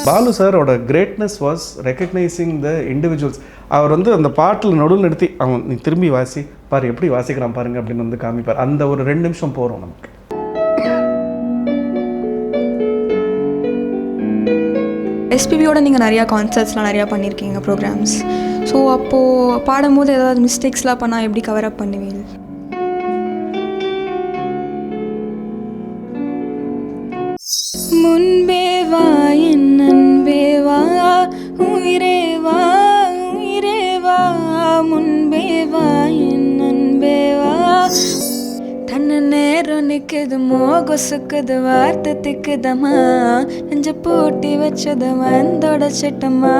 பாலு சாரோட greatness was recognising the individuals. அவர் வந்து அந்த பாட்டில் நடுவில் நிறுத்தி அவன் நீ திரும்பி வாசி பாரு எப்படி வாசிக்கிறான் பாருங்க அப்படின்னு வந்து காமிப்பார். அந்த ஒரு 2 நிமிஷம் போகிறோம் நமக்கு. எஸ்பிபியோட நீங்கள் நிறையா கான்சர்ட்ஸ்லாம் நிறையா பண்ணியிருக்கீங்க, ப்ரோக்ராம்ஸ். ஸோ அப்போது பாடும்போது ஏதாவது மிஸ்டேக்ஸ்லாம் பண்ணால் எப்படி கவர் அப் பண்ணுவீங்க? முன்பே வா என் அன்பே வா, உயிரே வா உயிரே வா, முன்பே வா என் அன்பே வா. தன்ன நேரம் நிற்குது மோக சுக்குது வார்த்தை திக்குதம்மா, நெஞ்ச பூட்டி வச்சது வந்தோட சட்டம்மா.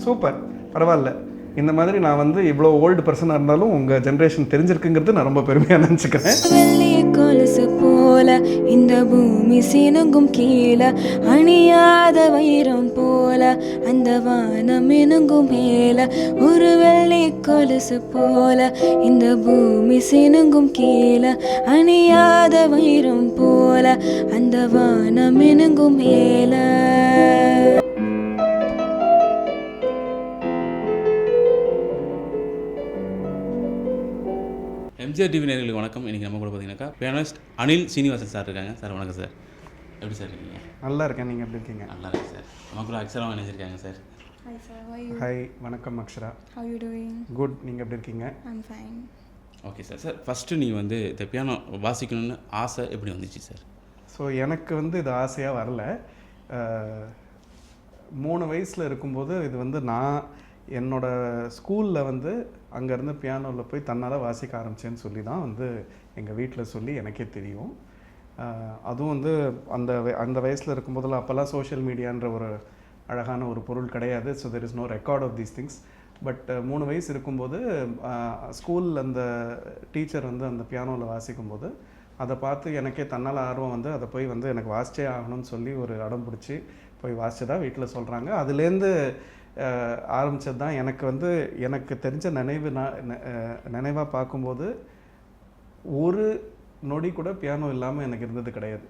சூப்பர், பரவாயில்ல. இந்த மாதிரி நான் வந்து இவ்வளோ ஓல்டு பர்சனாக இருந்தாலும் உங்கள் ஜென்ரேஷன் தெரிஞ்சிருக்குங்கிறது நான் ரொம்ப பெருமையாக நினச்சிக்கிறேன். வெள்ளி கொலுசு போல இந்த பூமி சீனுங்கும் கீழே, அணியாத வைரம் போல அந்த வானம் இனுங்கும் மேல. ஒரு வெள்ளி கொலுசு போல இந்த பூமி சீனுங்கும் கீழே, அணியாத வைரம் போல அந்த வானம் இனுங்கும் மேல. எம்ஜிஆர் டிவி நேயர்களுக்கு வணக்கம். இன்றைக்கி நம்ம கூட பார்த்தீங்கன்னாக்கா பியானிஸ்ட் அனில் சீனிவாசன் சார் இருக்காங்க. சார் வணக்கம் சார், எப்படி சார் இருக்கீங்க? நல்லா இருக்கேன், நீங்கள் எப்படி இருக்கீங்க? நல்லா இருக்கு சார். நம்ம கூட அக்ஷராவும் நினைச்சிருக்காங்க sir. Hi sir, how are you? Hi, வணக்கம் Akshara. How are you doing? Good, நீங்கள் எப்படி இருக்கீங்க? I'm fine. Okay sir. Sir first நீங்கள் வந்து இந்த பியானோ வாசிக்கணும்னு ஆசை எப்படி வந்துச்சு சார்? ஸோ எனக்கு வந்து இது ஆசையாக வரல. 3 வயசில் இருக்கும்போது இது வந்து நான் என்னோடய ஸ்கூலில் வந்து அங்கேருந்து பியானோவில் போய் தன்னால் வாசிக்க ஆரம்பித்தேன்னு சொல்லி தான் வந்து எங்கள் வீட்டில் சொல்லி எனக்கே தெரியும். அதுவும் வந்து அந்த வயசில் இருக்கும்போதெல்லாம் அப்போல்லாம் சோஷியல் மீடியான்ற ஒரு அழகான ஒரு பொருள் கிடையாது. So there is no record of these things. But 3 வயசு இருக்கும்போது ஸ்கூலில் அந்த டீச்சர் வந்து அந்த பியானோவில் வாசிக்கும்போது அதை பார்த்து எனக்கே தன்னால் ஆர்வம் வந்து அதை போய் வந்து எனக்கு வாசிச்சே ஆகணும்னு சொல்லி ஒரு அடம் பிடிச்சி போய் வாசிச்சதா வீட்டில் சொல்கிறாங்க. அதுலேருந்து ஆரம்பித்தது தான். எனக்கு வந்து எனக்கு தெரிஞ்ச நினைவாக பார்க்கும்போது ஒரு நொடி கூட பியானோ இல்லாமல் எனக்கு இருந்தது கிடையாது.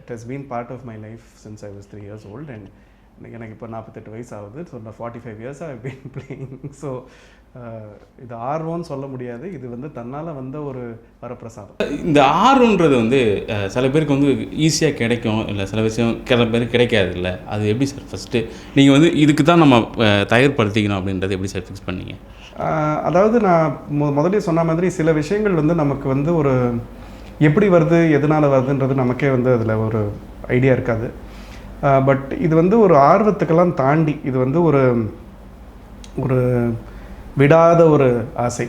It has been part of my life since I was 3 years old and எனக்கு இப்போ 48 வயசு ஆகுது. ஸோ நான் 45 years I been playing. So இது ஆர்வம்னு சொல்ல முடியாது, இது வந்து தன்னால் வந்த ஒரு வரப்பிரசாதம். இந்த ஆர்வன்றது வந்து சில பேருக்கு வந்து ஈஸியாக கிடைக்கும், இல்லை சில விஷயம் சில பேருக்கு கிடைக்காது இல்லை, அது எப்படி சார் ஃபஸ்ட்டு நீங்கள் வந்து இதுக்கு தான் நம்ம தயார்படுத்திக்கணும் அப்படின்றது எப்படி சார் ஃபிக்ஸ் பண்ணீங்க? அதாவது நான் முதல்ல சொன்ன மாதிரி சில விஷயங்கள் வந்து நமக்கு வந்து ஒரு எப்படி வருது எதனால் வருதுன்றது நமக்கே வந்து அதில் ஒரு ஐடியா இருக்காது. பட் இது வந்து ஒரு ஆர்வத்துக்கெல்லாம் தாண்டி இது வந்து ஒரு ஒரு விடாத ஒரு ஆசை.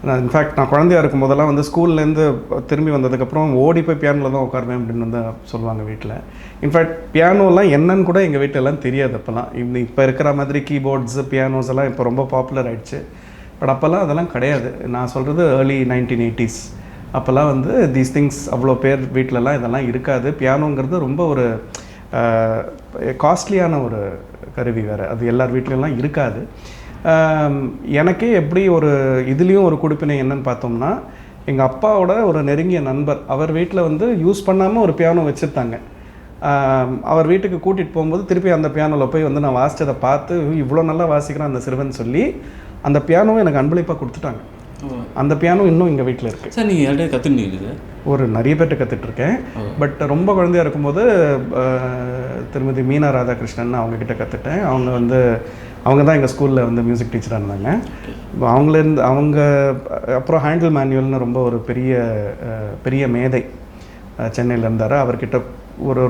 நான் இன்ஃபேக்ட் நான் குழந்தையாக இருக்கும் போதெல்லாம் வந்து ஸ்கூல்லேருந்து திரும்பி வந்ததுக்கப்புறம் ஓடி போய் பியானோவில் தான் உட்காருவேன் அப்படின்னு வந்து சொல்லுவாங்க வீட்டில். இன்ஃபேக்ட் பியானோலாம் என்னன்னு கூட எங்கள் வீட்டிலலாம் தெரியாது அப்போல்லாம். இப்போ இருக்கிற மாதிரி கீபோர்ட்ஸு பியானோஸ் எல்லாம் இப்போ ரொம்ப பாப்புலர் ஆகிடுச்சு. பட் அப்போல்லாம் அதெல்லாம் கிடையாது. நான் சொல்கிறது ஏர்லி 1980s. அப்போல்லாம் வந்து தீஸ் திங்ஸ் அவ்வளோ பேர் வீட்டிலலாம் இதெல்லாம் இருக்காது. பியானோங்கிறது ரொம்ப ஒரு காஸ்ட்லியான ஒரு கருவி வேறு, அது எல்லார் வீட்லலாம் இருக்காது. எனக்கே எப்படி ஒரு இதுலேயும் ஒரு கொடுப்பினை என்னன்னு பார்த்தோம்னா, எங்கள் அப்பாவோட ஒரு நெருங்கிய நண்பர் அவர் வீட்டில் வந்து யூஸ் பண்ணாமல் ஒரு பியானோ வச்சுருந்தாங்க. அவர் வீட்டுக்கு கூட்டிகிட்டு போகும்போது திருப்பி அந்த பியானோவில் போய் வந்து நான் வாசித்ததை பார்த்து இவ்வளோ நல்லா வாசிக்கிறேன் அந்த சிறுவன் சொல்லி அந்த பியானோவை எனக்கு அன்பளிப்பாக கொடுத்துட்டாங்க. அந்த பியானோ இன்னும் எங்கள் வீட்டில் இருக்குது. சார் நீங்கள் யார்கிட்ட கற்றுக்கிட்டீங்க சார்? ஒரு நிறைய பேர்கிட்ட கற்றுட்ருக்கேன். பட் ரொம்ப குழந்தையாக இருக்கும்போது திருமதி மீனா ராதாகிருஷ்ணன் அவங்கக்கிட்ட கற்றுட்டேன். அவங்க தான் எங்கள் ஸ்கூலில் வந்து மியூசிக் டீச்சராக இருந்தாங்க. அவங்க அப்புறம் ஹேண்டில் மேனுவல்னு ரொம்ப ஒரு பெரிய மேதை சென்னையில் இருந்தார். அவர்கிட்ட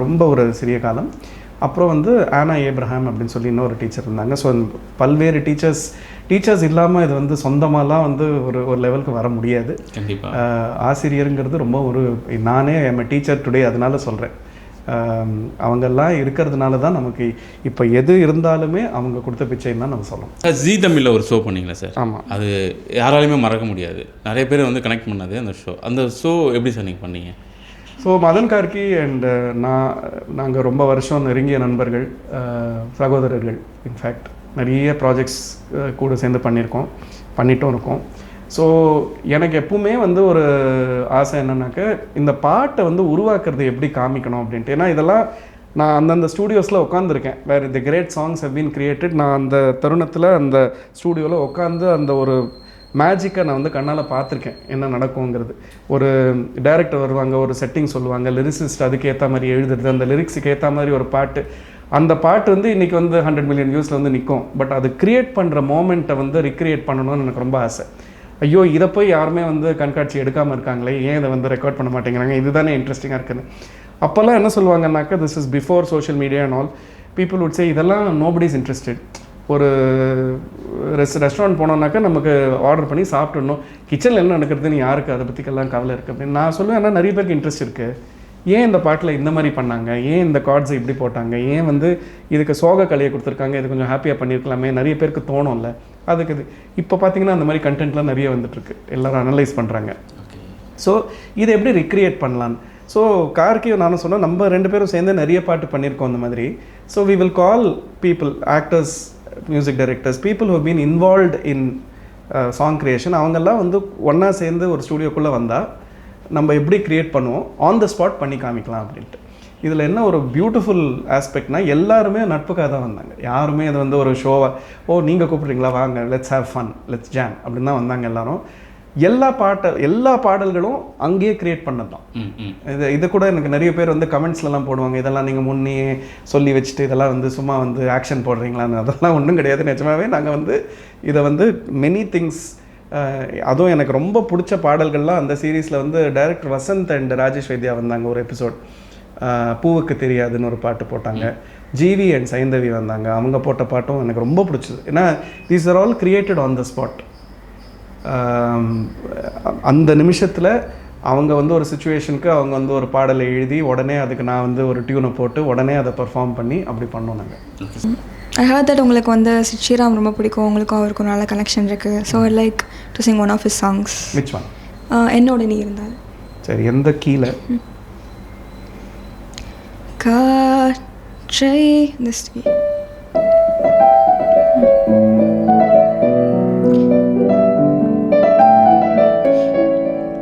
ரொம்ப ஒரு சிறிய காலம். அப்புறம் வந்து ஆனா ஏப்ரஹாம் அப்படின்னு சொல்லி இன்னொரு டீச்சர் இருந்தாங்க. ஸோ பல்வேறு டீச்சர்ஸ் இல்லாமல் இது வந்து சொந்தமாலாம் வந்து ஒரு லெவலுக்கு வர முடியாது. கண்டிப்பாக ஆசிரியருங்கிறது ரொம்ப நானே எம் டீச்சர் டுடே அதனால சொல்கிறேன். அவங்கெல்லாம் இருக்கிறதுனால தான் நமக்கு இப்போ எது இருந்தாலுமே அவங்க கொடுத்த பிச்சைன்னு தான் நம்ம சொல்லலாம். ஜீ தமிழில் ஒரு ஷோ பண்ணிங்களா சார்? ஆமாம், அது யாராலையுமே மறக்க முடியாது. நிறைய பேர் வந்து கனெக்ட் பண்ணது அந்த ஷோ எப்படி சார் நீங்கள் பண்ணீங்க? ஸோ மதன் கார்கி அண்ட் நாங்கள் ரொம்ப வருஷம் நெருங்கிய நண்பர்கள், சகோதரர்கள். இன்ஃபேக்ட் நிறைய ப்ராஜெக்ட்ஸ் கூட சேர்ந்து பண்ணிட்டும் இருக்கோம். ஸோ எனக்கு எப்பவுமே வந்து ஒரு ஆசை என்னன்னாக்க இந்த பாட்டை வந்து உருவாக்குறது எப்படி காமிக்கணும் அப்படின்ட்டு. ஏன்னா இதெல்லாம் நான் அந்தந்த ஸ்டூடியோஸில் உட்காந்துருக்கேன். வேறு the great songs have been created. நான் அந்த தருணத்தில் அந்த ஸ்டூடியோவில் உட்காந்து அந்த ஒரு மேஜிக்கை நான் வந்து கண்ணால் பார்த்துருக்கேன் என்ன நடக்குங்கிறது. ஒரு டைரக்டர் வருவாங்க, ஒரு செட்டிங் சொல்லுவாங்க, லிரிசிஸ்ட் அதுக்கு ஏற்ற மாதிரி எழுதுறது, அந்த லிரிக்ஸுக்கு ஏற்ற மாதிரி ஒரு பாட்டு. அந்த பாட்டு வந்து இன்றைக்கி வந்து 100 மில்லியன் வியூஸில் வந்து நிற்கும். பட் அது க்ரியேட் பண்ணுற மோமெண்ட்டை வந்து ரிக்ரியேட் பண்ணணும்னு எனக்கு ரொம்ப ஆசை. ஐயோ இதை போய் யாருமே வந்து கண்காட்சி எடுக்காமல் இருக்காங்களே, ஏன் இதை வந்து ரெக்கார்ட் பண்ண மாட்டேங்கிறாங்க, இதுதானே இன்ட்ரெஸ்டிங்காக இருக்குது. அப்போல்லாம் என்ன சொல்லுவாங்கன்னாக்கா, this is before social media and all, people would say இதெல்லாம் நோபடி இஸ் இன்ட்ரெஸ்டட். ஒரு ரெஸ்டாரண்ட் போனோம்னாக்கா நமக்கு ஆர்டர் பண்ணி சாப்பிட்டுடணும், கிச்சனில் என்ன நடக்கிறதுன்னு யாருக்கு அதை பற்றிக்கெல்லாம் கவலை இருக்குது அப்படின்னு நான் சொல்லுவேன். ஆனால் நிறைய பேருக்கு இன்ட்ரெஸ்ட் இருக்குது. ஏன் இந்த பாட்டில் இந்த மாதிரி பண்ணாங்க, ஏன் இந்த கார்ட்ஸை இப்படி போட்டாங்க, ஏன் வந்து இதுக்கு சோக கலையை கொடுத்துருக்காங்க, இது கொஞ்சம் ஹாப்பியாக பண்ணியிருக்கலாமே, நிறைய பேருக்கு தோணும்ல. அதுக்கு இது இப்போ பார்த்தீங்கன்னா அந்த மாதிரி கண்டென்ட்லாம் நிறைய வந்துட்டுருக்கு, எல்லோரும் அனலைஸ் பண்ணுறாங்க. ஸோ இதை எப்படி ரிக்ரியேட் பண்ணலான்னு. ஸோ கார்கியும் நானும் சொன்னோம், நம்ம 2 பேரும் சேர்ந்து நிறைய பாட்டு பண்ணியிருக்கோம் அந்த மாதிரி. So we will call people, actors, music directors, people who been involved in song creation. அவங்கெல்லாம் வந்து ஒன்றா சேர்ந்து ஒரு ஸ்டூடியோக்குள்ளே வந்தால் நம்ம எப்படி க்ரியேட் பண்ணுவோம், ஆன் த ஸ்பாட் பண்ணி காமிக்கலாம் அப்படின்ட்டு. இதில் என்ன ஒரு பியூட்டிஃபுல் ஆஸ்பெக்ட்னா, எல்லாருமே நட்புக்காக தான் வந்தாங்க. யாருமே அது வந்து ஒரு ஷோவாக, ஓ நீங்கள் கூப்பிட்றீங்களா வாங்க let's have fun let's jam அப்படின்னு தான் வந்தாங்க எல்லாரும். எல்லா பாடல்களும் அங்கேயே க்ரியேட் பண்ணது தான். இது கூட எனக்கு நிறைய பேர் வந்து கமெண்ட்ஸ்லாம் போடுவாங்க, இதெல்லாம் நீங்கள் முன்னே சொல்லி வச்சுட்டு இதெல்லாம் வந்து சும்மா வந்து ஆக்ஷன் போடுறீங்களான்னு. அதெல்லாம் ஒன்றும் கிடையாது. நிஜமாகவே நாங்கள் வந்து இதை வந்து மெனி திங்ஸ், அதுவும் எனக்கு ரொம்ப பிடிச்ச பாடல்கள்லாம் அந்த சீரீஸில் வந்து டைரக்டர் வசந்த் அண்ட் ராஜேஷ் வைத்யா வந்தாங்க ஒரு எபிசோட். பூவுக்கு தெரியாதுன்னு ஒரு பாட்டு போட்டாங்க. ஜிவி அண்ட் சைந்தவி வந்தாங்க, அவங்க போட்ட பாட்டும் எனக்கு ரொம்ப பிடிச்சது. ஏன்னா these are all created on the spot. அந்த நிமிஷத்தில் அவங்க வந்து ஒரு சுச்சுவேஷனுக்கு அவங்க வந்து ஒரு பாடலை எழுதி உடனே அதுக்கு நான் வந்து ஒரு டியூனை போட்டு உடனே அதை பெர்ஃபார்ம் பண்ணி அப்படி பண்ணோம் நாங்கள். ஐ ஹர்ட் தட் உங்களுக்கு வந்து சிட் ஸ்ரீராம் ரொம்ப பிடிக்கும், உங்களுக்கும் அவருக்கும் நல்ல கனெக்ஷன் இருக்குது. So I like to sing one of his songs. Which one? என்னோட நீ இருந்தால். சரி, எந்த கீழே? காற்றை this key.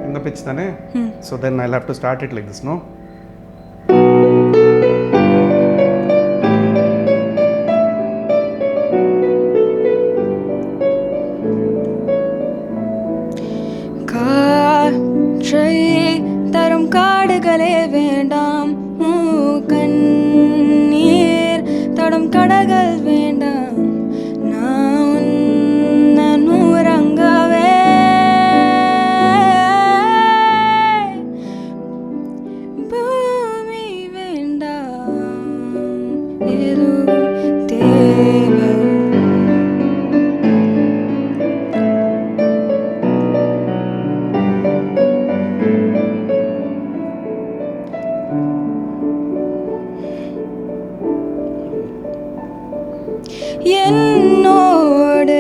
இந்த pitch தானே? So then I'll have to start it like this, no? காற்றை தரும் காடுகளே வேண்டாம், கண்ணீர் தடும் கடகள் வேண்டாம், நான் உறங்கவே பூமி வேண்டாம், எதுவும் தேவை. என்னோடு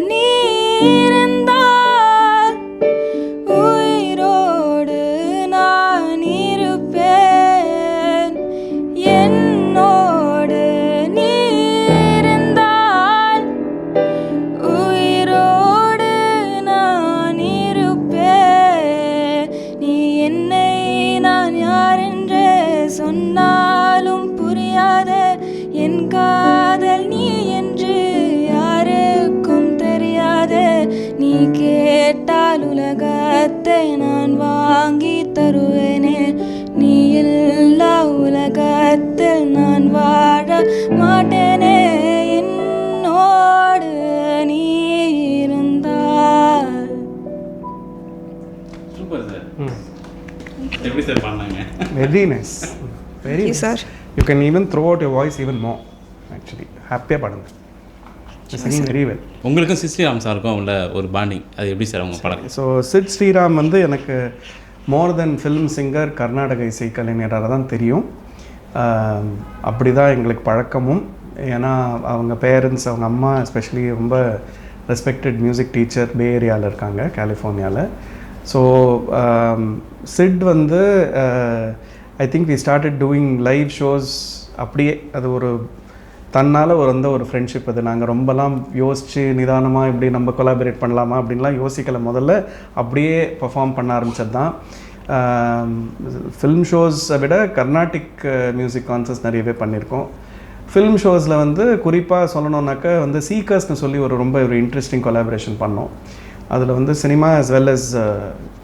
நீ இருந்தால் உயிரோடு நான் இருப்பேன். என்னோடு நீ இருந்தால் உயிரோடு நான் இருப்பேன். நீ என்னை நான் யார் என்று சொன்னாலும் புரியாத என் காதல் நீ என்று யாருக்கும் தெரியாது. நீ கேட்டால் உலகத்தை நான் வாங்கி தருவேனே, நீ எல்லா உலகத்தில் நான் வாழ மாட்டேனே. என்னோடு நீ இருந்தால். Super sir. எப்படி சார் பண்ணாங்க? Very nice. Very Thank you, nice. sir. You can even throw out your voice even more. Actually, happy பாடுங்க. You're singing very well. உங்களுக்கும் சிட் ஸ்ரீராம் சாருக்கும் உள்ள ஒரு பாண்டிங், அது எப்படி சார் அவங்க பழக்கம்? ஸோ சிட் ஸ்ரீராம் வந்து எனக்கு மோர் தென் ஃபிலிம் சிங்கர், கர்நாடக இசை கலைஞராக தான் தெரியும். அப்படி தான் எங்களுக்கு பழக்கமும். ஏன்னா அவங்க பேரண்ட்ஸ், அவங்க அம்மா எஸ்பெஷலி ரொம்ப ரெஸ்பெக்டட் மியூசிக் டீச்சர் பே ஏரியாவில் இருக்காங்க, கலிஃபோர்னியாவில். ஸோ சிட் வந்து I think we started doing live shows. அப்படியே அது ஒரு தன்னால் ஒரு ஃப்ரெண்ட்ஷிப். அது நாங்கள் ரொம்பலாம் யோசித்து நிதானமாக இப்படி நம்ம கொலாபரேட் பண்ணலாமா அப்படின்லாம் யோசிக்கலை. முதல்ல அப்படியே பர்ஃபார்ம் பண்ண ஆரம்பித்தது தான். ஃபில்ம் ஷோஸை விட கர்நாடிக் மியூசிக் கான்சர்ட்ஸ் நிறையவே பண்ணியிருக்கோம். ஃபில்ம் ஷோஸில் வந்து குறிப்பாக சொல்லணுன்னாக்கா வந்து சீக்கர்ஸ்னு சொல்லி ரொம்ப இன்ட்ரெஸ்டிங் கொலாபரேஷன் பண்ணோம். அதில் வந்து cinema as well as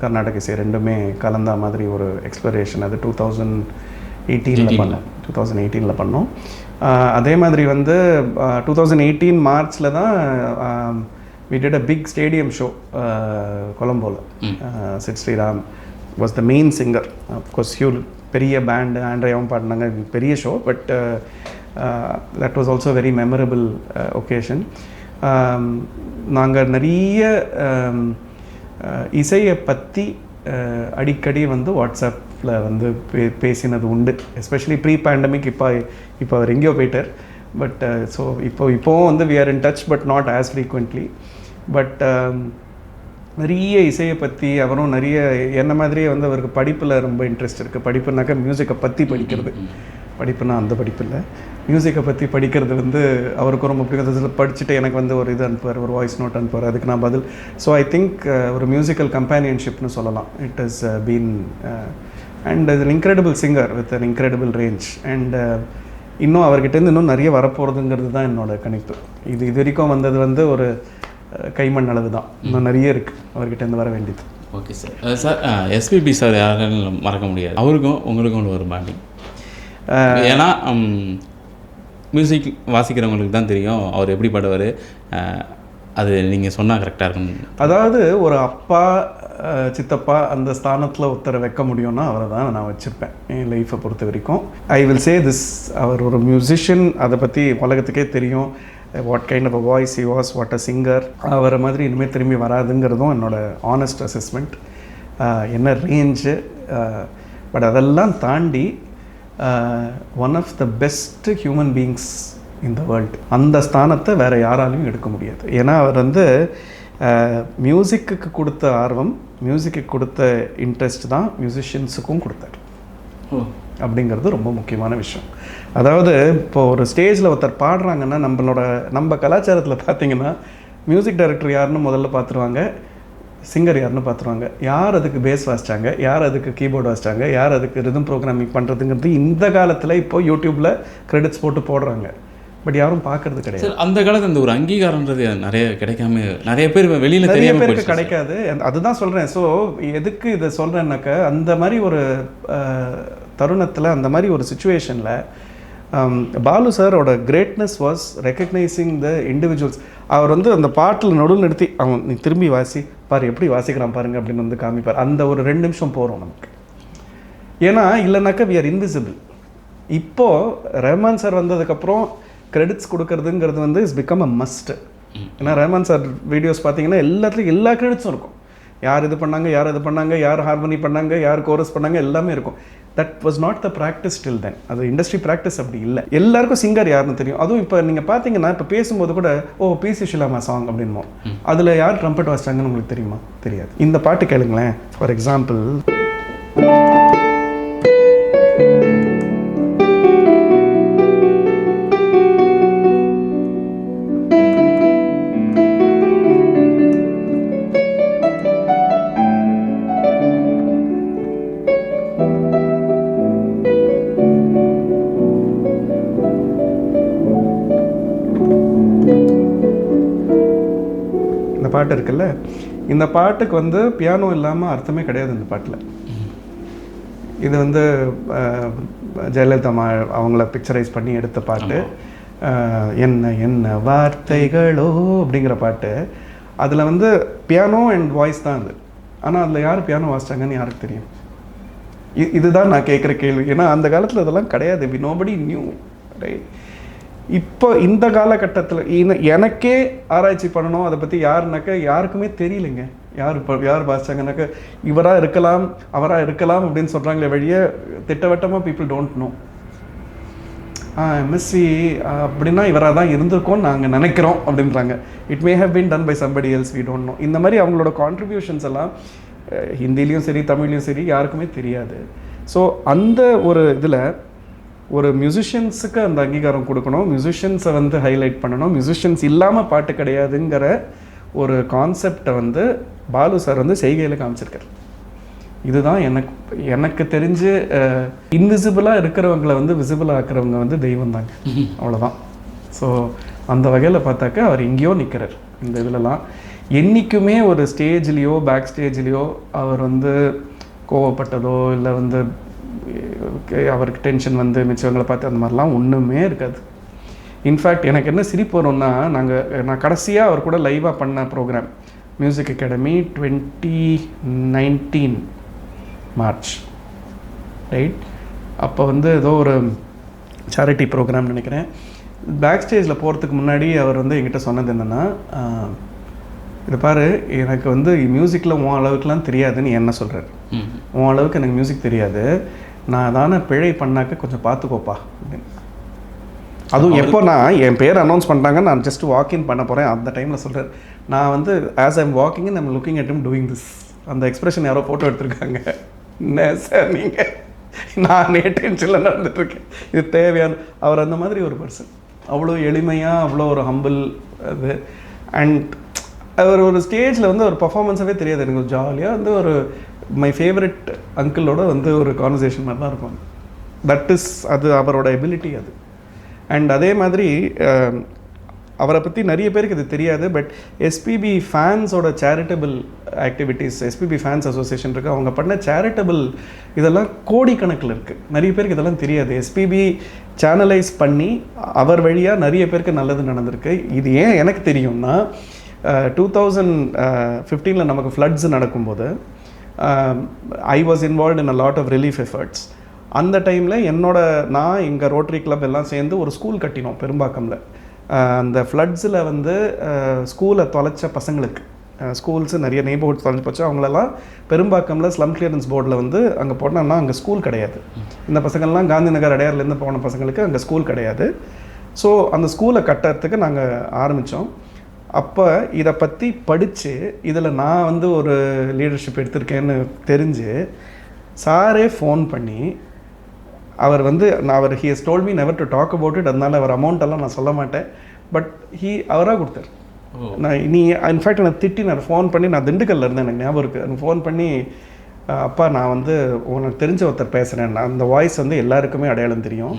Karnataka இசை ரெண்டுமே கலந்த மாதிரி ஒரு எக்ஸ்ப்ளரேஷன். அது 2018 பண்ணோம். அதே மாதிரி வந்து 2018 மார்ச்சில் தான் we did a big stadium show கொலம்போவில். Sid Sriram was the main singer. Of course பெரிய பேண்டு ஆண்ட்ரையாவும் பாடினாங்க, பெரிய show. But that was also a very memorable occasion. நாங்கள் நிறைய இசையை பற்றி அடிக்கடி வந்து வாட்ஸ்அப்பில் வந்து பேசினது உண்டு. Especially pre pandemic. இப்போ அவர் எங்கேயோ போயிட்டார். பட் ஸோ இப்போவும் வந்து we are in touch but not as frequently. But நிறைய இசையை பற்றி அவரும் நிறைய என்ன மாதிரியே வந்து அவருக்கு படிப்பில் ரொம்ப இன்ட்ரெஸ்ட் இருக்குது. படிப்புனாக்கா மியூசிக்கை பற்றி படிக்கிறது. படிப்புனா அந்த படிப்பு இல்லை, மியூசிக்கை பற்றி படிக்கிறது வந்து அவருக்கு ரொம்ப பிடிக்கும். படிச்சுட்டு எனக்கு வந்து ஒரு இது அனுப்புவார், ஒரு வாய்ஸ் நோட் அனுப்புவார், அதுக்கு நான் பதில். ஸோ ஐ திங்க் ஒரு மியூசிக்கல் கம்பேனியன்ஷிப்னு சொல்லலாம். It has been and is an incredible singer with an incredible range. And இன்னும் அவர்கிட்டேருந்து இன்னும் நிறைய வரப்போகிறதுங்கிறது தான் என்னோட கணிப்பு. இது வரைக்கும் வந்தது வந்து ஒரு கைமண் அளவு தான். இன்னும் நிறைய இருக்குது அவர்கிட்டேருந்து வர வேண்டியது. Okay sir. Sir SPB sir யாராலும் மறக்க முடியாது. அவருக்கும் உங்களுக்கும் ஒரு பாண்டிங். ஏன்னா மியூசிக் வாசிக்கிறவங்களுக்கு தான் தெரியும் அவர் எப்படி பாடுவார். அது நீங்கள் சொன்னால் கரெக்டாக இருக்கும். அதாவது ஒரு அப்பா சித்தப்பா அந்த ஸ்தானத்தில் ஒருத்தரை வைக்க முடியும்னா அவரை தான் நான் வச்சுருப்பேன் என் லைஃப்பை பொறுத்த வரைக்கும். ஐ வில் சே திஸ், அவர் ஒரு மியூசிஷியன், அதை பற்றி உலகத்துக்கே தெரியும். What kind of a voice he was, what a singer. அவரை மாதிரி இனிமேல் திரும்பி வராதுங்கிறதும் என்னோடய ஆனஸ்ட் அசஸ்மெண்ட். என்ன ரேஞ்சு. பட் அதெல்லாம் தாண்டி one of the best human beings in the world. அந்த ஸ்தானத்தை வேறு யாராலையும் எடுக்க முடியாது. ஏன்னா அவர் வந்து மியூசிக்கு கொடுத்த ஆர்வம், மியூசிக்கு கொடுத்த இன்ட்ரெஸ்ட் தான் மியூசிஷியன்ஸுக்கும் கொடுத்தார் அப்படிங்கிறது ரொம்ப முக்கியமான விஷயம். அதாவது இப்போது ஒரு ஸ்டேஜில் ஒருத்தர் பாடுறாங்கன்னா நம்ம கலாச்சாரத்தில் பார்த்தீங்கன்னா மியூசிக் டைரக்டர் யாருன்னு முதல்ல பார்த்துருவாங்க, சிங்கர் யாருன்னு பார்த்துருவாங்க, யார் அதுக்கு பேஸ் வாசித்தாங்க, யார் அதுக்கு கீபோர்டு வாசித்தாங்க, யார் அதுக்கு ரிதம் ப்ரோக்ராமிங் பண்ணுறதுங்கிறது இந்த காலத்தில் இப்போது யூடியூப்பில் கிரெடிட்ஸ் போட்டு போடுறாங்க. பட் யாரும் பார்க்கறது கிடையாது. சார் அந்த காலத்தில் அந்த ஒரு அங்கீகாரன்றது நிறைய கிடைக்காம நிறைய பேர் வெளியில் நிறைய பேருக்கு கிடைக்காது. அதுதான் சொல்கிறேன். ஸோ எதுக்கு இதை சொல்கிறேன்னாக்கா அந்த மாதிரி ஒரு தருணத்தில், அந்த மாதிரி ஒரு சுச்சுவேஷனில் பாலு சாரோட greatness was recognising the individuals. அவர் வந்து அந்த பாட்டில் நடுவில் நிறுத்தி நீ திரும்பி வாசி பாரு, எப்படி வாசிக்கிறான் பாருங்க அப்படின்னு வந்து காமிப்பார். அந்த ஒரு 2 நிமிஷம் போகிறோம் நமக்கு. ஏன்னா இல்லைனாக்கா வி ஆர் இன்விசிபிள். இப்போது ரஹ்மான் சார் வந்ததுக்கப்புறம் கிரெடிட்ஸ் கொடுக்கறதுங்கிறது வந்து இஸ் பிகம் அ மஸ்ட். ஏன்னா ரஹ்மான் சார் வீடியோஸ் பார்த்தீங்கன்னா எல்லாத்துலேயும் எல்லா கிரெடிட்ஸும் இருக்கும். யார் இது பண்ணாங்க, யார் இது பண்ணாங்க, யார் ஹார்மோனி பண்ணாங்க, யார் கோரஸ் பண்ணாங்க, எல்லாமே இருக்கும். That was not the practice till then. அது இண்டஸ்ட்ரி ப்ராக்டிஸ் அப்படி இல்லை. எல்லாருக்கும் சிங்கர் யாருன்னு தெரியும். அதுவும் இப்போ நீங்கள் பார்த்தீங்கன்னா இப்போ பேசும்போது கூட பி சுஷிலாமா சாங் அப்படின்மோ, அதில் யார் ட்ரம்பட் வாசிச்சாங்கன்னு உங்களுக்கு தெரியுமா? தெரியாது. இந்த பாட்டு கேளுங்களேன். ஃபார் எக்ஸாம்பிள், பாட்டு இருக்குல்ல, இந்த பாட்டுக்கு வந்து பியானோ இல்லாமல் அர்த்தமே கிடையாது இந்த பாட்டில். இது வந்து ஜெயலலிதா அவங்கள பிக்சரைஸ் பண்ணி எடுத்த பாட்டு. என்ன என்ன வார்த்தைகளோ அப்படிங்கிற பாட்டு. அதில் வந்து பியானோ அண்ட் வாய்ஸ் தான் அது. ஆனால் அதில் யார் பியானோ வாசிச்சாங்கன்னு யாருக்கு தெரியும்? இதுதான் நான் கேட்குற கேள்வி. ஏன்னா அந்த காலத்தில் இதெல்லாம் கிடையாது. Nobody new right. இப்போ இந்த காலகட்டத்தில் எனக்கே ஆராய்ச்சி பண்ணணும் அதை பற்றி யாருனாக்கா யாருக்குமே தெரியலைங்க. யார் வாசிச்சாங்கனாக்கா இவராக இருக்கலாம், அவராக இருக்கலாம் அப்படின்னு சொல்கிறாங்களே வழியே திட்டவட்டமாக பீப்புள் டோன்ட் நோ. எம்எஸ்சி அப்படின்னா இவராக தான் இருந்திருக்கோன்னு நாங்கள் நினைக்கிறோம் அப்படின்றாங்க. It may have been done by somebody else, we don't know. இந்த மாதிரி அவங்களோட கான்ட்ரிபியூஷன்ஸ் எல்லாம் ஹிந்திலையும் சரி தமிழ்லையும் சரி யாருக்குமே தெரியாது. ஸோ அந்த ஒரு இதில் ஒரு மியூசிஷியன்ஸுக்கு அந்த அங்கீகாரம் கொடுக்கணும், மியூசிஷியன்ஸை வந்து ஹைலைட் பண்ணணும், மியூசிஷியன்ஸ் இல்லாமல் பாட்டு கிடையாதுங்கிற ஒரு கான்செப்டை வந்து பாலு சார் வந்து செய்கையில் காமிச்சிருக்காரு. இதுதான் எனக்கு தெரிஞ்சு இன்விசிபிளாக இருக்கிறவங்களை வந்து விசிபிளாக ஆக்கிறவங்க வந்து தெய்வம் தாங்க, அவ்வளோதான். ஸோ அந்த வகையில் பார்த்தாக்கா அவர் எங்கேயோ நிற்கிறார் இந்த இதிலலாம். என்றைக்குமே ஒரு ஸ்டேஜ்லேயோ பேக் ஸ்டேஜ்லேயோ அவர் வந்து கோவப்பட்டதோ இல்லை வந்து அவருக்கு டென்ஷன் வந்து மிச்சவங்களை பார்த்து அந்த மாதிரிலாம் ஒன்றுமே இருக்காது. இன்ஃபேக்ட் எனக்கு என்ன சிரிப்பு வரும்னா, நான் கடைசியாக அவர் கூட லைவாக பண்ண program Music Academy 2019 March, right? அப்போ வந்து ஏதோ ஒரு சேரிட்டி ப்ரோக்ராம் நினைக்கிறேன். பேக் ஸ்டேஜில் போகிறதுக்கு முன்னாடி அவர் வந்து என்கிட்ட சொன்னது என்னென்னா, இது பாரு, எனக்கு வந்து மியூசிக்கில் உன் அளவுக்குலாம் தெரியாதுன்னு என்ன சொல்கிறார். உன் அளவுக்கு எனக்கு மியூசிக் தெரியாது, நான் தானே பிழை பண்ணாக்க கொஞ்சம் பார்த்துக்கோப்பா அப்படின்னு. அதுவும் எப்போ நான் என் பேர் அனௌன்ஸ் பண்ணுறாங்க, நான் ஜஸ்ட் வாக்கின் பண்ண போகிறேன் அந்த டைமில் சொல்கிறார். நான் வந்து as I'm walking I'm looking at him doing this. அந்த எக்ஸ்பிரஷன் யாரோ ஃபோட்டோ எடுத்திருக்காங்க. என்ன சார் நீங்கள், நானே டென்ஷனில் நடந்துட்டுருக்கேன், இது தேவையான. அவர் அந்த மாதிரி ஒரு பர்சன், அவ்வளோ எளிமையாக, அவ்வளோ ஒரு ஹம்பிள் அது. அண்ட் அவர் ஒரு ஸ்டேஜில் வந்து ஒரு பர்ஃபார்மன்ஸாகவே தெரியாது எனக்கு, ஜாலியாக வந்து ஒரு மை ஃபேவரட் அங்கிளோட வந்து ஒரு கான்வர்சேஷன் மாதிரி தான் இருக்கும். தட் இஸ் அது அவரோட எபிலிட்டி அது. அண்ட் அதே மாதிரி அவரை பற்றி நிறைய பேருக்கு இது தெரியாது. பட் எஸ்பிபி ஃபேன்ஸோட charitable activities, SPB fans association இருக்குது, அவங்க பண்ண சேரிட்டபிள் இதெல்லாம் கோடிக்கணக்கில் இருக்குது. நிறைய பேருக்கு இதெல்லாம் தெரியாது. எஸ்பிபி சேனலைஸ் பண்ணி அவர் வழியாக நிறைய பேருக்கு நல்லது நடந்திருக்கு. இது ஏன் எனக்கு தெரியும்னா, 2015 நமக்கு ஃப்ளட்ஸ் நடக்கும்போது I was involve in a lot of relief efforts. அந்த டைமில் நான் எங்கள் ரோட்டரி கிளப் எல்லாம் சேர்ந்து ஒரு ஸ்கூல் கட்டினோம் பெரும்பாக்கமில். அந்த ஃப்ளட்ஸில் வந்து ஸ்கூலை தொலைச்ச பசங்களுக்கு, ஸ்கூல்ஸு நிறைய நெய்பர்ஹுட்ஸ் தொலைச்சி போச்சு, அவங்களெல்லாம் பெரும்பாக்கமில் ஸ்லம் கிளியரன்ஸ் போர்டில் வந்து அங்கே போனோம்னா அங்கே ஸ்கூல் கிடையாது. இந்த பசங்கள்லாம் காந்தி நகர் அடையார்லேருந்து போன பசங்களுக்கு அங்கே ஸ்கூல் கிடையாது. ஸோ அந்த ஸ்கூலை கட்டுறதுக்கு நாங்கள் ஆரம்பித்தோம். அப்போ இதை பற்றி படித்து இதில் நான் வந்து ஒரு லீடர்ஷிப் எடுத்திருக்கேன்னு தெரிஞ்சு சாரே ஃபோன் பண்ணி அவர் வந்து he has told me never to talk about it. அதனால அவர் அமௌண்ட்டெல்லாம் நான் சொல்ல மாட்டேன். பட் அவராக கொடுத்தார். நான் இன்ஃபேக்ட் எனக்கு திட்டினார் ஃபோன் பண்ணி. நான் திண்டுக்கல்ல இருந்தேன், எனக்கு ஞாபகம் இருக்குது. எனக்கு ஃபோன் பண்ணி, அப்பா நான் வந்து உனக்கு தெரிஞ்ச ஒருத்தர் பேசுகிறேன், அந்த வாய்ஸ் வந்து எல்லாருக்குமே அடையாளம் தெரியும்.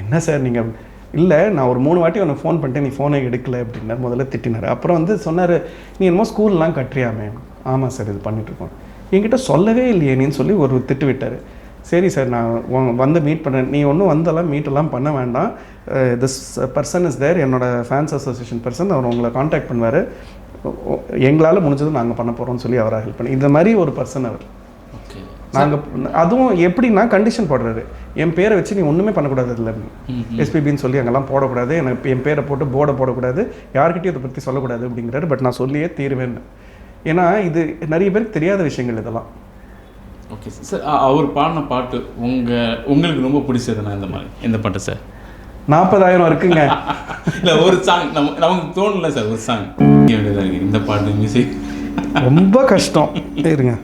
என்ன சார் நீங்கள், இல்லை நான் ஒரு 3 வாட்டி உனக்கு ஃபோன் பண்ணிட்டேன், நீ ஃபோனை எடுக்கலை அப்படின்னார். முதல்ல திட்டினார். அப்புறம் வந்து சொன்னார், நீ என்னமோ ஸ்கூல்லாம் கட்டுறியாமே. ஆமாம் சார், இது பண்ணிட்டுருக்கோம். என்கிட்ட சொல்லவே இல்லையே நீன்னு சொல்லி ஒரு திட்டு விட்டார். சரி சார், நான் வந்து மீட் பண்ணுறேன், நீ ஒன்றும் வந்தெல்லாம் மீட்டெல்லாம் பண்ண வேண்டாம், திஸ் பர்சன் இஸ் தேர், என்னோடய ஃபேன்ஸ் அசோசியேஷன் பர்சன், அவர் உங்களை காண்டாக்ட் பண்ணுவார், எங்களால் முடிஞ்சதும் நாங்கள் பண்ண போகிறோம்னு சொல்லி அவரை ஹெல்ப் பண்ணி. இந்த மாதிரி ஒரு பர்சன் அவர். நாங்கள் அதுவும் எப்படின்னா கண்டிஷன் போடுறாரு, என் பேரை வச்சு நீ ஒன்றுமே பண்ணக்கூடாது இல்லை, எஸ்பிபின்னு சொல்லி அங்கெல்லாம் போடக்கூடாது, எனக்கு என் பேரை போட்டு போர்டை போடக்கூடாது, யார்கிட்டையும் இதை பற்றி சொல்லக்கூடாது அப்படிங்கிறாரு. பட் நான் சொல்லியே தீருவேன்னு. ஏன்னா இது நிறைய பேருக்கு தெரியாத விஷயங்கள் இதெல்லாம். ஓகே சார், அவர் பாடின பாட்டு உங்களுக்கு ரொம்ப பிடிச்சதுன்னா இந்த மாதிரி எந்த பாட்டு சார்? 40,000 இருக்குங்க. இல்லை, ஒரு சாங் நமக்கு தோணல சார், ஒரு சாங் இந்த பாட்டு மியூசிக் ரொம்ப கஷ்டம். இருங்க,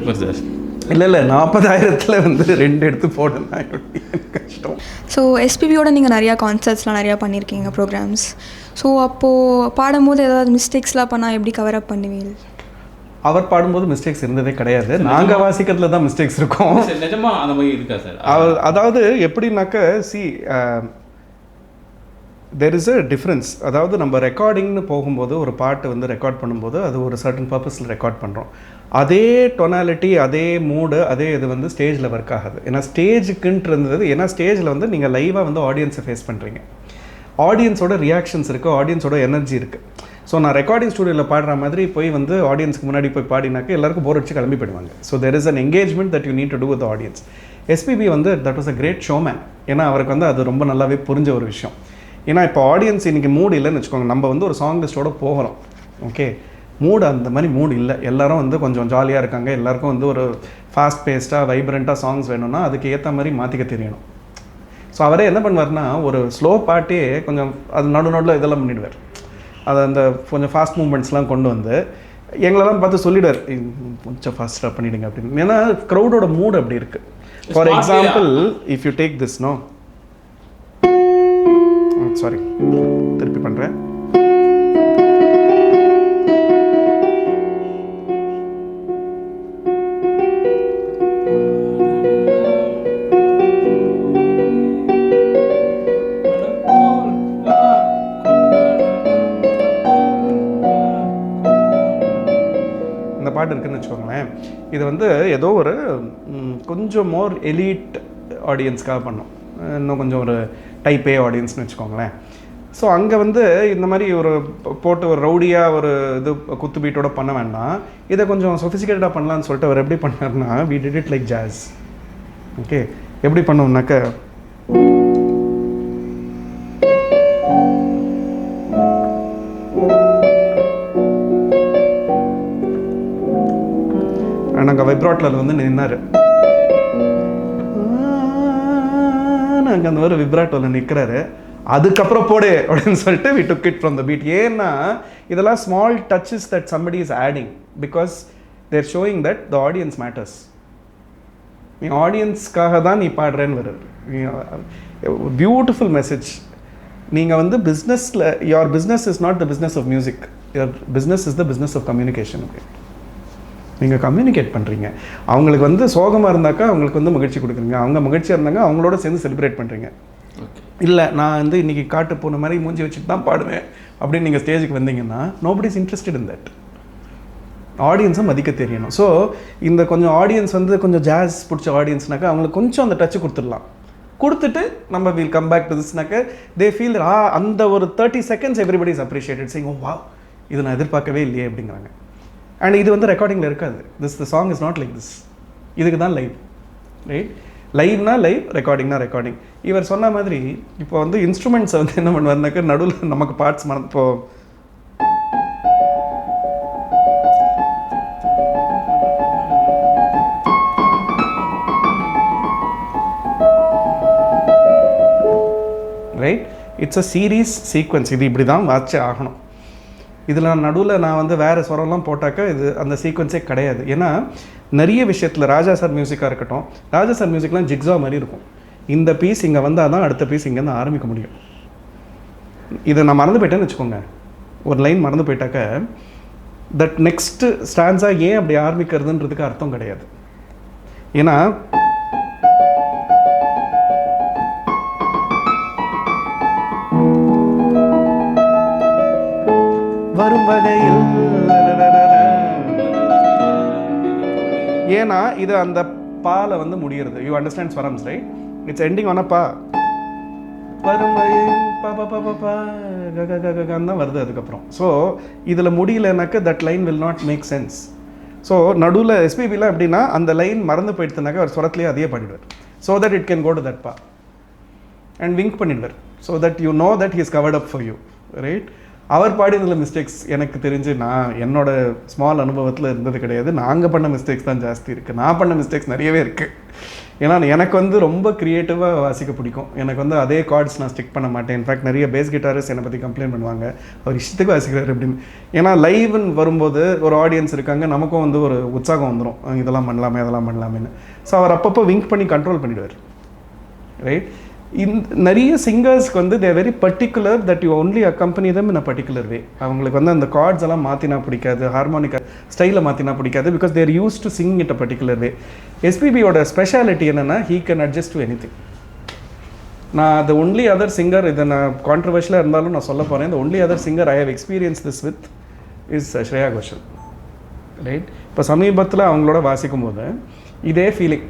சூப்பர் சார். இல்லை 40,000 வந்து 2 எடுத்து போடலாம், கஷ்டம். ஸோ எஸ்பிபியோட நீங்கள் நிறையா கான்சர்ட்ஸ்லாம் நிறையா பண்ணியிருக்கீங்க ப்ரோக்ராம்ஸ். ஸோ அப்போது பாடும்போது ஏதாவது மிஸ்டேக்ஸ்லாம் பண்ணால் எப்படி கவர் அப் பண்ணுவீங்க? அவர் பாடும்போது மிஸ்டேக்ஸ் இருந்ததே கிடையாது, நாங்கள் வாசிக்கிறதுல தான் மிஸ்டேக்ஸ் இருக்கும். நிஜமா அந்த மாதிரி இருக்கா சார்? அதாவது எப்படின்னாக்க தெர் இஸ் அ டிஃப்ரென்ஸ். அதாவது நம்ம ரெக்கார்டிங்னு போகும்போது ஒரு பாட்டு வந்து ரெக்கார்ட் பண்ணும்போது அது ஒரு சர்டன் பர்பஸில் ரெக்கார்ட் பண்ணுறோம். அதே டொனாலிட்டி, அதே மூடு, அதே இது வந்து ஸ்டேஜில் ஒர்க் ஆகாது. ஏன்னா ஸ்டேஜுக்குன்ட்டு இருந்தது, ஏன்னா ஸ்டேஜில் வந்து நீங்கள் லைவாக வந்து ஆடியன்ஸை ஃபேஸ் பண்ணுறீங்க, ஆடியன்ஸோட ரியாக்ஷன்ஸ் இருக்குது, ஆடியன்ஸோட எனர்ஜி இருக்குது. ஸோ நான் ரெக்கார்டிங் ஸ்டூடியோவில் பாடுற மாதிரி போய் வந்து ஆடியன்ஸ்க்கு முன்னாடி போய் பாடினாக்க எல்லாருக்கும் போர் அடிச்சு கிளம்பி போயிடுவாங்க. So there is an engagement that you need to do with audience. SPB வந்து that was a great showman. ஏன்னா அவருக்கு வந்து அது ரொம்ப நல்லாவே புரிஞ்ச ஒரு விஷயம். ஏன்னா இப்போ ஆடியன்ஸ் இன்றைக்கி மூடு இல்லைன்னு வச்சுக்கோங்க, நம்ம வந்து ஒரு சாங் லிஸ்ட்டோட போகிறோம், ஓகே, மூடு அந்த மாதிரி மூடு இல்லை, எல்லோரும் வந்து கொஞ்சம் ஜாலியாக இருக்காங்க, எல்லாருக்கும் வந்து ஒரு ஃபாஸ்ட் பேஸ்டாக வைப்ரண்ட்டாக சாங்ஸ் வேணும்னா அதுக்கு ஏற்ற மாதிரி மாற்றிக்க தெரியணும். ஸோ அவரே என்ன பண்ணுவார்னா ஒரு ஸ்லோ பாட்டே கொஞ்சம் அது நடுநடுவில் இதெல்லாம் பண்ணிவிடுவார், அதை அந்த கொஞ்சம் ஃபாஸ்ட் மூமெண்ட்ஸ்லாம் கொண்டு வந்து எங்களெல்லாம் பார்த்து சொல்லிடுவார், கொஞ்சம் ஃபாஸ்ட்டாக பண்ணிவிடுங்க அப்படின்னு. ஏன்னா க்ரௌடோட மூடு அப்படி இருக்குது. For example if you take this, no sorry திருப்பி பண்ணுறேன். இந்த பாட்டு இருக்குன்னு வச்சுக்கோங்களேன், இது வந்து ஏதோ ஒரு கொஞ்சம் மோர் எலீட் ஆடியன்ஸ்க்காக பண்ணோம், இன்னும் கொஞ்சம் ஒரு டைப் ஏ ஆடியன்ஸ்னு வச்சுக்கோங்களேன். ஸோ அங்கே வந்து இந்த மாதிரி ஒரு போட்டு ஒரு ரவுடியாக ஒரு இது குத்து பீட்டோட பண்ண வேண்டாம், இதை கொஞ்சம் சொஃபிஸ்டிகேட்டடாக பண்ணலான்னு சொல்லிட்டு அவர் எப்படி பண்ணார்னா we did it like jazz. Okay, எப்படி பண்ணோம்னாக்க நாங்கள் வைப்ராட்டில் வந்து நின்னார், நாங்கள் அந்த மாதிரி விப்ராட்டோவில் நிற்கிறாரு, அதுக்கப்புறம் போடு அப்படின்னு சொல்லிட்டு we took it from the beat. ஏன்னா இதெல்லாம் small touches that somebody is adding because they're showing that the audience matters. நீ ஆடியன்ஸ்க்காக தான் நீ பாடுறேன்னு வருது. Beautiful message. நீங்கள் வந்து பிஸ்னஸில் your business is not the business of music, your business is the business of communication. Okay, நீங்கள் communicate பண்ணுறீங்க, அவங்களுக்கு வந்து சோகமாக இருந்தாக்கா அவங்களுக்கு வந்து மகிழ்ச்சி கொடுக்குறீங்க, அவங்க மகிழ்ச்சியாக இருந்தாங்க அவங்களோட சேர்ந்து செலிப்ரேட் பண்ணுறீங்க. இல்லை நான் வந்து இன்றைக்கி காட்டு போன மாதிரி மூஞ்சி வச்சுட்டு தான் பாடுவேன் அப்படின்னு நீங்கள் ஸ்டேஜுக்கு வந்தீங்கன்னா nobody is interested in that. ஆடியன்ஸை மதிக்க தெரியணும். ஸோ இந்த கொஞ்சம் ஆடியன்ஸ் வந்து கொஞ்சம் ஜாஸ் பிடிச்ச ஆடியன்ஸ்னாக்கா அவங்களுக்கு கொஞ்சம் அந்த டச்சு கொடுத்துடலாம், கொடுத்துட்டு நம்ம வில் கம் பேக் டு திஸ்னாக்க தே ஃபீல் அந்த ஒரு 30 seconds everybody is appreciated saying, oh wow, இது நான் எதிர்பார்க்கவே இல்லையே அப்படிங்கிறாங்க. அண்ட் இது வந்து ரெக்கார்டிங்கில் இருக்காது. The song is not like this. இதுக்கு தான் லைவ், ரைட்? லைவ்னா லைவ், ரெக்கார்டிங்னா ரெக்கார்டிங். இவர் சொன்ன மாதிரி இப்போ வந்து இன்ஸ்ட்ருமெண்ட்ஸை வந்து என்ன பண்ணுவாருனாக்கா நடுவில் நமக்கு பார்ட்ஸ் மறந்து இப்போ right, it's a series sequence, இது இப்படி தான் வாட்சே ஆகணும். இதில் நடுவில் நான் வந்து வேறு ஸ்வரம்லாம் போட்டாக்கா இது அந்த சீக்வன்ஸே கிடையாது. ஏன்னா நிறைய விஷயத்தில் ராஜா சார் மியூசிக்காக இருக்கட்டும், ராஜா சார் மியூசிக்லாம் ஜிக்ஸா மாதிரி இருக்கும். இந்த பீஸ் இங்கே வந்தால் தான் அடுத்த பீஸ் இங்கேருந்து ஆரம்பிக்க முடியும். இதை நான் மறந்து போயிட்டேன்னு வச்சுக்கோங்க, ஒரு லைன் மறந்து போயிட்டாக்க தட் நெக்ஸ்ட்டு ஸ்டான்ஸாக ஏன் அப்படி ஆரம்பிக்கிறதுன்றதுக்கு அர்த்தம் கிடையாது. ஏன்னா வரும் வகையில் ஏன்னா இது அந்த பால வந்து முடியறது. யூ அண்டர்ஸ்டாண்ட் ஸ்வரம்ஸ், right? It's ending on a பா, வரும் வகையில் பா பா பா பா பா ககககன்னு தான் வருது அதுக்கப்புறம். ஸோ இதில் முடியலனாக்க that line will not make sense. So நடுவில் எஸ்பிபியில் எப்படின்னா அந்த லைன் மறந்து போயிடுத்துனாக்கா அவர் ஸ்வரத்துலேயே அதையே பாடிடுவார். So that it can go to that பா அண்ட் விங்க் பண்ணிடுவார். So that you know that he is covered up for you, right? அவர் பாடினதில் மிஸ்டேக்ஸ் எனக்கு தெரிஞ்சு என்னோட ஸ்மால் அனுபவத்தில் இருந்தது கிடையாது. நாங்கள் பண்ண மிஸ்டேக்ஸ் தான் ஜாஸ்தி இருக்குது. நான் பண்ண மிஸ்டேக்ஸ் நிறையவே இருக்குது. ஏன்னா எனக்கு வந்து ரொம்ப க்ரியேட்டிவாக வாசிக்க பிடிக்கும். எனக்கு வந்து அதே கார்ட்ஸ் நான் ஸ்டிக் பண்ண மாட்டேன். இன்ஃபேக்ட் நிறைய பேஸ் கிட்டாரிஸ்ட் என்னை பற்றி கம்ப்ளைண்ட் பண்ணுவாங்க, அவர் இஷ்டத்துக்கு வாசிக்கிறாரு அப்படின்னு. ஏன்னா லைவ்னு வரும்போது ஒரு ஆடியன்ஸ் இருக்காங்க, நமக்கும் வந்து ஒரு உற்சாகம் வந்துடும், இதெல்லாம் பண்ணலாமே அதெல்லாம் பண்ணலாமேன்னு. ஸோ அவர் அப்பப்போ விங்க் பண்ணி கண்ட்ரோல் பண்ணிவிடுவார், ரைட். நிறைய சிங்கர்ஸ்க்கு வந்து they're very particular that you only accompany them in a particular way. அவங்களுக்கு வந்து அந்த கார்ட்ஸ் எல்லாம் மாற்றினா பிடிக்காது, ஹார்மோனிக்கா ஸ்டைலில் மாற்றினா பிடிக்காது, because they're used to sing it a particular way. எஸ்பிபியோட ஸ்பெஷாலிட்டி என்னென்னா he can adjust to anything. நான் the only other singer, இதை நான் கான்ட்ரவர்ஷியலாக இருந்தாலும் நான் சொல்ல போகிறேன், the only other singer I have experienced this with is Shreya Ghoshal, right. இப்போ சமீபத்தில் அவங்களோட வாசிக்கும் போது இதே ஃபீலிங்.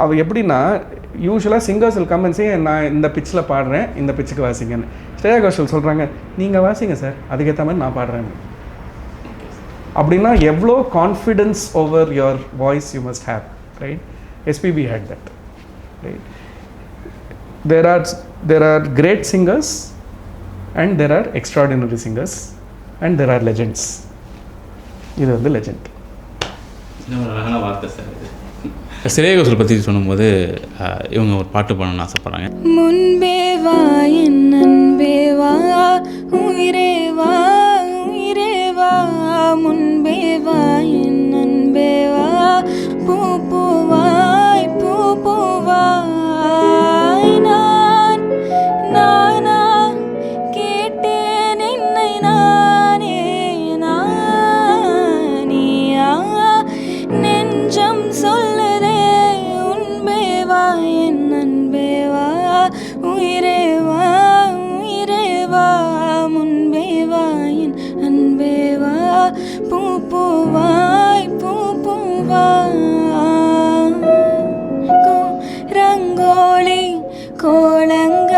அவள் எப்படின்னா, யூஸ்வலாக singers will come and say நான் இந்த பிச்சில் பாடுறேன், இந்த பிச்சுக்கு வாசிங்கன்னு. ஸ்ரேயா கோஷல் சொல்கிறாங்க, நீங்கள் வாசிங்க சார், அதுக்கேற்ற மாதிரி நான் பாடுறேன். அப்படின்னா எவ்வளோ confidence over your voice you must have, right. SPB had that, right. There are great singers and there are extraordinary singers and there are legends. இது வந்து லெஜெண்ட். அழகான வார்த்தை சார் இது. ஸ்ரேயா கோஷல் பற்றி சொல்லும்போது இவங்க ஒரு பாட்டு பாடணும்னு ஆசைப்பட்றாங்க. முன்பே வா என் அன்பே வா, உயிரே வா உயிரே வா, முன்பே வா என் அன்பே வா, பூ பூவாய் பூ பூவாய், நானா கேட்டேன் என்னை நானே நானியா, நெஞ்சம் சொல்லுதே உன்பே வா என் அன்பே வா, உயிரே வா உயிரே வா, முன்பே வா என் அன்பே வா, பூ பூவாய் பூ பூவாய், ரங்கோலி கோலங்கள்